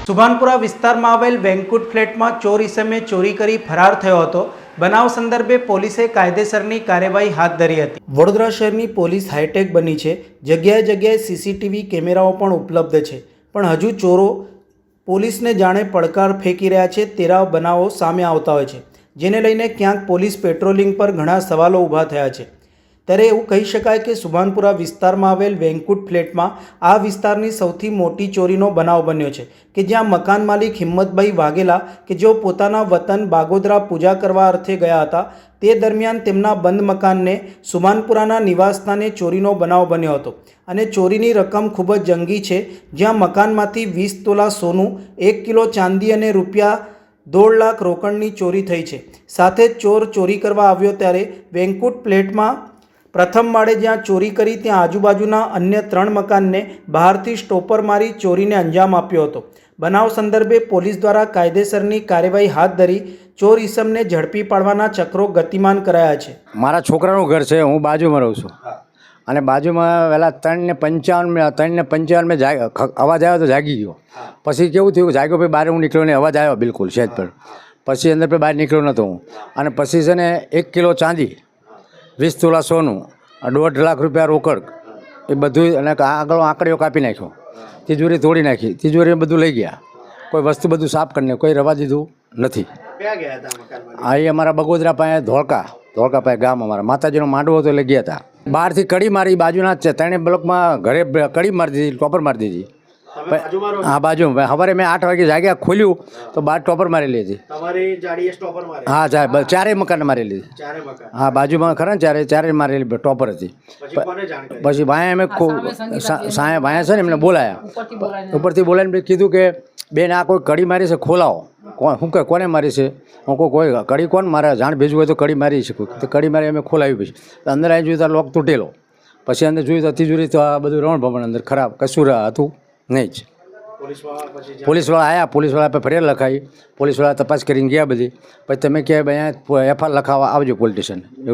સુભાનપુરા વિસ્તારમાં આવેલ વેંકુટ ફ્લેટમાં ચોર ઇસમે ચોરી કરી ફરાર થયો હતો। બનાવ સંદર્ભે પોલીસે કાયદેસરની કાર્યવાહી હાથ ધરી હતી। વડોદરા શહેરની પોલીસ હાઈટેક બની છે। જગ્યાએ જગ્યાએ સીસીટીવી કેમેરાઓ પણ ઉપલબ્ધ છે, પણ હજુ ચોરો પોલીસને જાણે પડકાર ફેંકી રહ્યા છે તેવા બનાવો સામે આવતા હોય છે, જેને લઈને ક્યાંક પોલીસ પેટ્રોલિંગ પર ઘણા સવાલો ઊભા થયા છે। ત્યારે એવું કહી શકાય કે સુભાનપુરા વિસ્તારમાં આવેલ વેંકુટ ફ્લેટમાં આ વિસ્તારની સૌથી મોટી ચોરીનો બનાવ બન્યો છે કે જ્યાં મકાન માલિક હિંમતભાઈ વાઘેલા કે જેઓ પોતાના વતન બાગોદરા પૂજા કરવા અર્થે ગયા હતા, તે દરમિયાન તેમના બંધ મકાનને સુભાનપુરાના નિવાસસ્થાને ચોરીનો બનાવ બન્યો હતો અને ચોરીની રકમ ખૂબ જ જંગી છે, જ્યાં મકાનમાંથી 20 તોલા સોનું, 1 કિલો ચાંદી અને રૂપિયા 1.5 લાખ રોકડની ચોરી થઈ છે। સાથે જ ચોર ચોરી કરવા આવ્યો ત્યારે વેંકુટ ફ્લેટમાં પ્રથમ માળે જ્યાં ચોરી કરી ત્યાં આજુબાજુના અન્ય 3 મકાનને બહારથી સ્ટોપર મારી ચોરીને અંજામ આપ્યો હતો। બનાવ સંદર્ભે પોલીસ દ્વારા કાયદેસરની કાર્યવાહી હાથ ધરી ચોર ઇસમને ઝડપી પાડવાના ચક્રો ગતિમાન કરાયા છે। મારા છોકરાનું ઘર છે, હું બાજુમાં રહું છું અને બાજુમાં વહેલા 3:55 મેં અવાજ આવ્યો તો જાગી ગયો। પછી કેવું થયું, જાગ્યો પછી બહાર હું નીકળ્યો ને અવાજ આવ્યો બિલકુલ સહેજ પર, પછી અંદર પર બહાર નીકળ્યો નહોતો હું। અને પછી છે ને 1 કિલો ચાંદી, 20 તોલા સોનું, 1.5 લાખ રૂપિયા રોકડ, એ બધું, અને આગળ આંકડીઓ કાપી નાખ્યો, તિજોરી તોડી નાખી, તિજોરી બધું લઈ ગયા, કોઈ વસ્તુ બધું સાફ કરીને કોઈ રવા દીધું નથી। આ એ અમારા બગોદરા પાસે ધોળકા પાસે ગામ, અમારા માતાજીનો માંડવો હતો એટલે ગયા હતા। બહારથી કડી મારી, બાજુના જ છે, 3 બ્લોકમાં ઘરે કડી મારી દીધી, ટોપર મારી દીધી। હા બાજુ, સવારે મેં 8 વાગે જાગ્યા, ખોલ્યું તો બહાર ટોપર મારી લીધી। હા ચારે મકાન મારી લીધી। હા બાજુમાં ખરા ને ચારે મારેલી ટોપર હતી। પછી ભાઈ અમે ભાઈ છે ને એમને બોલાયા, ઉપરથી બોલાવીને કીધું કે બેન આ કોઈ કડી મારી છે, ખોલાવો। શું કે કોને મારી છે? હું કહું કોઈ કડી કોણ મારે, જાણ ભેજવું હોય તો કડી મારી છે કોઈ, તો કડી મારી અમે ખોલાવી। પછી અંદર આવી જોયું તો લોક તૂટેલો, પછી અંદર જોયું તો તિજોરી તો આ બધું રવણ ભમણ અંદર ખરાબ, કશું હતું નહીં જ। પોલીસવાળા આવ્યા, પોલીસવાળા આપણે ફરિયાદ લખાવી, પોલીસવાળા તપાસ કરીને ગયા બધી। પછી તમે ક્યાંય અહીંયા FIR લખાવવા આવજો પોલીસ સ્ટેશન।